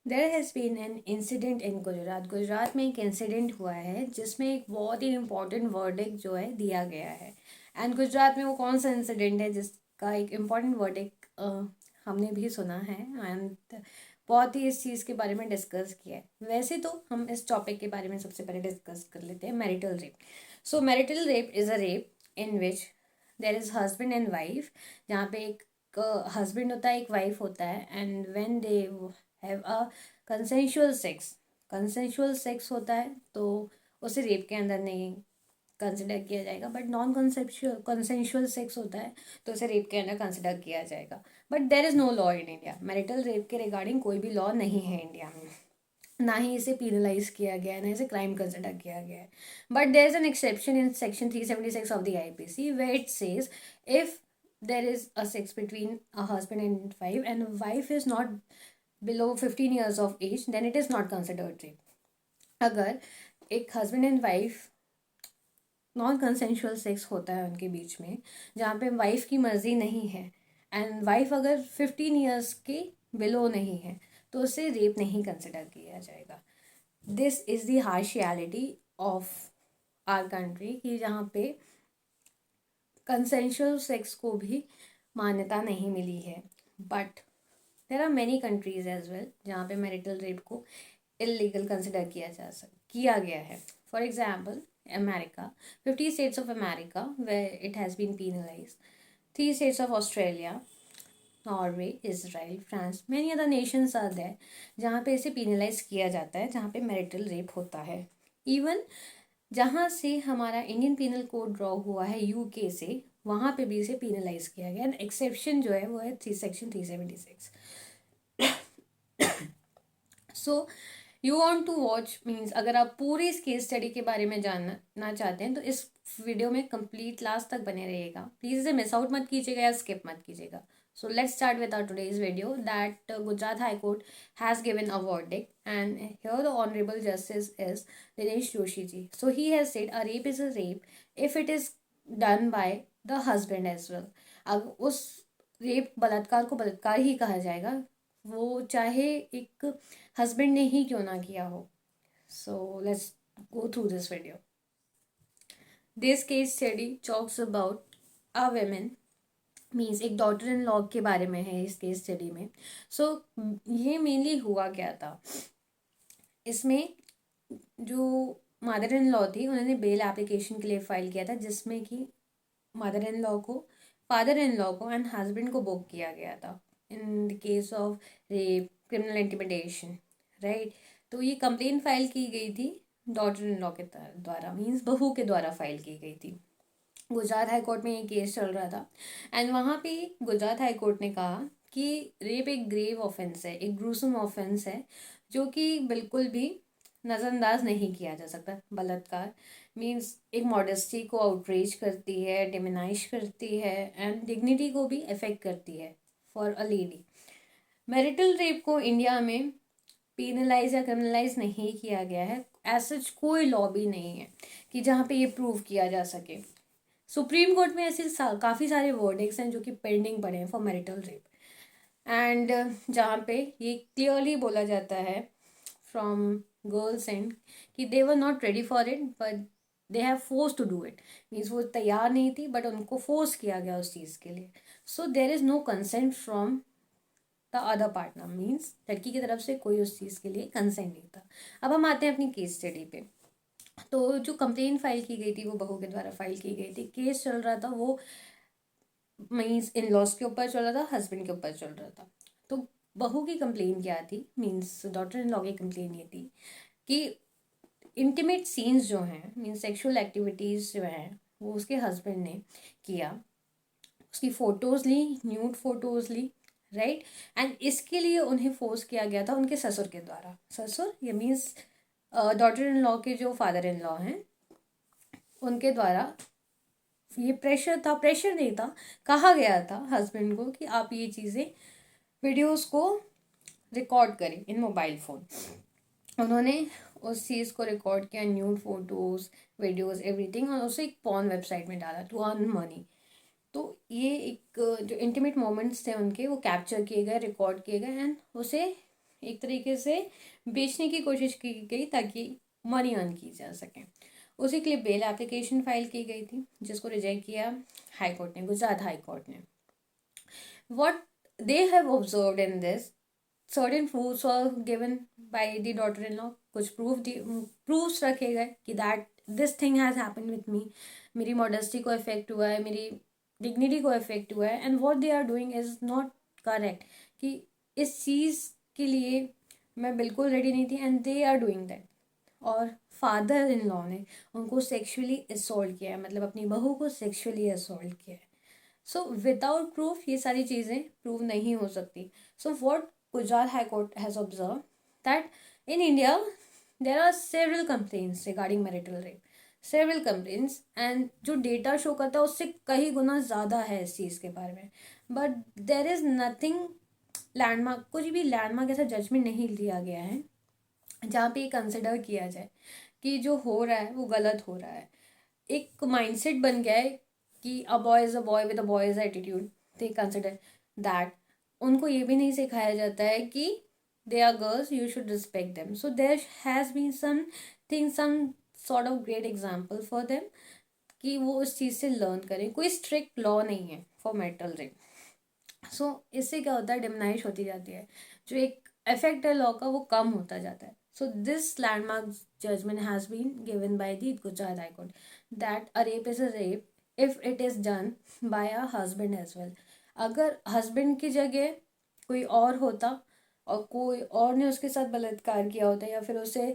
There has been an incident in Gujarat. Gujarat में एक incident हुआ है जिसमें एक बहुत ही इम्पोर्टेंट वर्डिक्ट जो है दिया गया है। एंड गुजरात में वो कौन सा इंसिडेंट है जिसका एक इम्पॉर्टेंट वर्डिक्ट हमने भी सुना है एंड बहुत ही इस चीज़ के बारे में डिस्कस किया है। वैसे तो हम इस टॉपिक के बारे में सबसे पहले डिस्कस कर लेते हैं marital rape. So marital rape is a rape in which there is husband and wife, जहाँ पे एक हस्बैंड होता है, एक वाइफ होता है, and when they have a consensual sex होता है तो उसे रेप के अंदर नहीं कंसिडर किया जाएगा। But non conceptual consensual sex होता है तो उसे रेप के अंदर कंसिडर किया जाएगा। But there is no law in India. Marital rape के रिगार्डिंग कोई भी लॉ नहीं है इंडिया में, ना ही इसे पीनलाइज किया गया है, ना इसे क्राइम कंसिडर किया गया है। But there is an exception in section 376 of the IPC where it says if there is a sex between a husband and wife and wife is not below 15 years of age, then it is not considered rape। अगर एक husband and wife non consensual sex होता है उनके बीच में, जहाँ पे wife की मर्जी नहीं है एंड वाइफ अगर 15 ईयर्स के बिलो नहीं है तो उसे रेप नहीं कंसिडर किया जाएगा। This is the harsh reality of our country कि जहाँ पे कंसेंशुअल सेक्स को भी मान्यता नहीं मिली है। But there are many countries as well जहाँ पे मैरिटल रेप को इलीगल कंसिडर किया गया है। For example America, 50 states of America where it has been penalized, 3 states of Australia, Norway, Israel, France, many other nations are there जहाँ पे इसे penalised किया जाता है, जहाँ पे मैरिटल रेप होता है। इवन जहाँ से हमारा इंडियन पीनल कोड ड्रॉ हुआ है यूके से, वहाँ पे भी इसे पीनलाइज किया गया। एंड एक्सेप्शन जो है वो है section 376। So you want to watch means अगर आप पूरी इस केस स्टडी के बारे में जानना चाहते हैं तो इस वीडियो में कंप्लीट लास्ट तक बने रहिएगा। प्लीज़ इसे मिस आउट मत कीजिएगा या स्किप मत कीजिएगा। So let's start with our today's video that Gujarat High Court has given a verdict, and here the Honorable Justice is Dinesh Joshi ji. So he has said a rape is a rape if it is done by the husband as well। अब उस rape बलात्कार को बलात्कार ही कहा जाएगा, वो चाहे एक हस्बैंड ने ही क्यों ना किया हो। So let's go through this video. This case study talks about a women means एक डॉटर इन लॉ के बारे में है इस केस स्टडी में। सो ये मेनली हुआ क्या था, इसमें जो मदर इन लॉ थी उन्होंने बेल एप्लीकेशन के लिए फाइल किया था जिसमें कि मदर इन लॉ को, फादर इन लॉ को एंड हस्बैंड को बुक किया गया था in the case of rape, criminal intimidation, right. तो ये कंप्लेन फाइल की गई थी डॉटर इन लॉ के द्वारा, मीन्स बहू के द्वारा फाइल की गई थी। गुजरात हाई कोर्ट में ये केस चल रहा था एंड वहाँ पे गुजरात हाई कोर्ट ने कहा कि रेप एक ग्रेव ऑफेंस है, एक ग्रूसम ऑफेंस है जो कि बिल्कुल भी नज़रअंदाज नहीं किया जा सकता। बलात्कार मीन्स एक मॉडेस्टी को आउटरीच करती है, डिमिनाइश करती है एंड डिग्निटी को भी अफेक्ट करती है for a lady. Marital rape को इंडिया में पीनलाइज या क्रिमिनलाइज नहीं किया गया है, एज सच कोई लॉ भी नहीं है कि जहाँ पे ये प्रूव किया जा सके। सुप्रीम कोर्ट में ऐसे काफ़ी सारे वर्डिक्स हैं जो कि पेंडिंग पड़े हैं फॉर मैरिटल रेप एंड जहाँ पे ये क्लियरली बोला जाता है फ्रॉम गर्ल्स एंड कि they were not ready for it but they have force to do it. Means वो तैयार नहीं थी बट उनको फोर्स किया गया उस चीज़ के लिए। So there is no consent from the other partner, means लड़की की तरफ से कोई उस चीज़ के लिए कंसेंट नहीं था। अब हम आते हैं अपनी केस स्टडी पे। तो जो कंप्लेन फाइल की गई थी वो बहू के द्वारा फाइल की गई थी। केस चल रहा था वो मीन्स इन लॉस के ऊपर चल रहा था, हस्बैंड के ऊपर चल रहा था। तो बहू की कंप्लेन क्या थी, मीन्स डॉटर इन लॉ की कंप्लेन ये थी कि इंटीमेट सीन्स जो हैं, मीन्स सेक्सुअल एक्टिविटीज़ जो हैं वो उसके हस्बैंड ने किया, उसकी फ़ोटोज़ ली, न्यूड फ़ोटोज़ ली, राइट। एंड इसके लिए उन्हें फोर्स किया गया था उनके ससुर के द्वारा। ससुर ये मीन्स डॉटर इन लॉ के जो फादर इन लॉ हैं उनके द्वारा ये प्रेशर था, प्रेशर नहीं था, कहा गया था हस्बैंड को कि आप ये चीज़ें वीडियोस को रिकॉर्ड करें इन मोबाइल फ़ोन। उन्होंने उस चीज़ को रिकॉर्ड किया, न्यूड फोटोज़, वीडियोस, एवरीथिंग, और उसे एक पॉर्न वेबसाइट में डाला टू अर्न मनी। तो ये एक जो इंटीमेट मोमेंट्स थे उनके वो कैप्चर किए गए, रिकॉर्ड किए गए एंड उसे एक तरीके से बेचने की कोशिश की गई ताकि मनी अर्न की जा सके। उसी के लिए बेल एप्लीकेशन फाइल की गई थी, जिसको रिजेक्ट किया हाई कोर्ट ने, गुजरात हाई कोर्ट ने। What they have observed in this, certain proofs were given by the daughter-in-law, कुछ proofs रखे गए कि that this thing has happened with me, मेरी modesty को affect हुआ है, मेरी dignity को affect हुआ है, and what they are doing is not correct, कि इस चीज़ के लिए मैं बिल्कुल रेडी नहीं थी, and they are doing that। और फादर इन लॉ ने उनको सेक्सुअली असॉल्ट किया है, मतलब अपनी बहू को सेक्सुअली असॉल्ट किया है। सो विदाउट प्रूफ ये सारी चीज़ें प्रूव नहीं हो सकती। So what Gujarat high court has observe that in India there are several complains regarding marital rape, several complains, and जो डेटा शो करता है उससे कई गुना ज़्यादा है इस चीज़ के बारे में। But there is nothing landmark, कुछ भी लैंडमार्क ऐसा जजमेंट नहीं लिया गया है जहाँ पे ये कंसिडर किया जाए कि जो हो रहा है वो गलत हो रहा है। एक माइंडसेट बन गया है कि a boy is a boy with a boy's attitude, they consider that. उनको ये भी नहीं सिखाया जाता है कि they are girls, you should respect them. So there has been something, some sort of great example for them कि वो उस चीज़ से लर्न करें। कोई स्ट्रिक्ट लॉ नहीं है फॉर मेटल रेप। सो इससे क्या होता है, डिमनाइश होती जाती है, जो एक इफेक्ट है लॉ का वो कम होता जाता है। So this landmark judgment has been given by the Gujarat high court that a rape is a rape if it is done by a husband as well. अगर हस्बैंड की जगह कोई और होता और कोई और ने उसके साथ बलात्कार किया होता या फिर उसे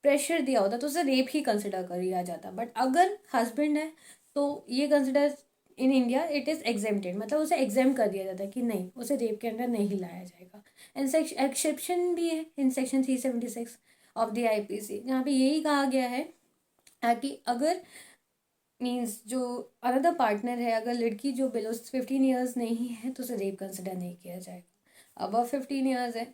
प्रेशर दिया होता तो उसे रेप ही कंसिडर किया जाता। बट अगर हस्बैंड है तो ये consider in India it is exempted, मतलब उसे एग्जाम कर दिया जाता है कि नहीं, उसे रेप के अंदर नहीं लाया जाएगा। एंड एक्सेप्शन भी है इन सेक्शन 376 ऑफ द IPC, जहाँ पे यही कहा गया है कि अगर मीन्स जो अनदर पार्टनर है, अगर लड़की जो बिलो 15 ईयर्स नहीं है तो उसे रेप कंसिडर नहीं किया जाएगा। अबव 15 ईयर्स है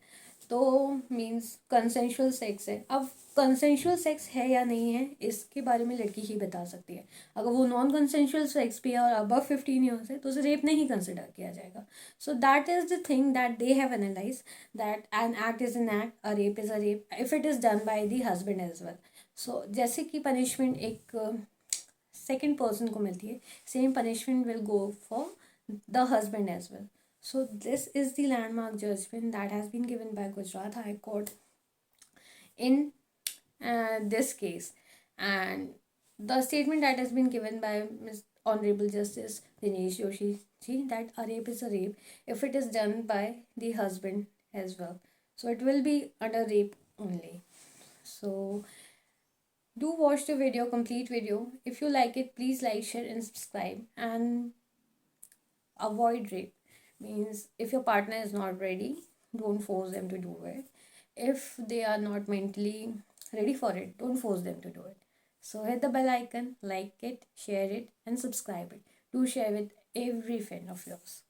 तो मीन्स कंसेंशुअल सेक्स है। अब कंसेंशुअल सेक्स है या नहीं है इसके बारे में लड़की ही बता सकती है। अगर वो नॉन कंसेंशुअल सेक्स भी है और अबव 15 ईयर्स है तो उसे रेप नहीं कंसिडर किया जाएगा। So that is the thing that they have analyse, that an act is an act, a rape is a rape if it is done by the husband as well. So जैसे कि punishment एक second person को मिलती है, same punishment will go for the husband as well. So this is the landmark judgment that has been given by Gujarat High Court in this case, and the statement that has been given by Ms. Honorable Justice Dinesh Joshi ji, that a rape is a rape if it is done by the husband as well. So it will be under rape only. So do watch the video, complete video. If you like it, please like, share, and subscribe. And avoid rape means if your partner is not ready, don't force them to do it. If they are not mentally ready for it, don't force them to do it. So hit the bell icon, like it, share it, and subscribe it. Do share with every friend of yours.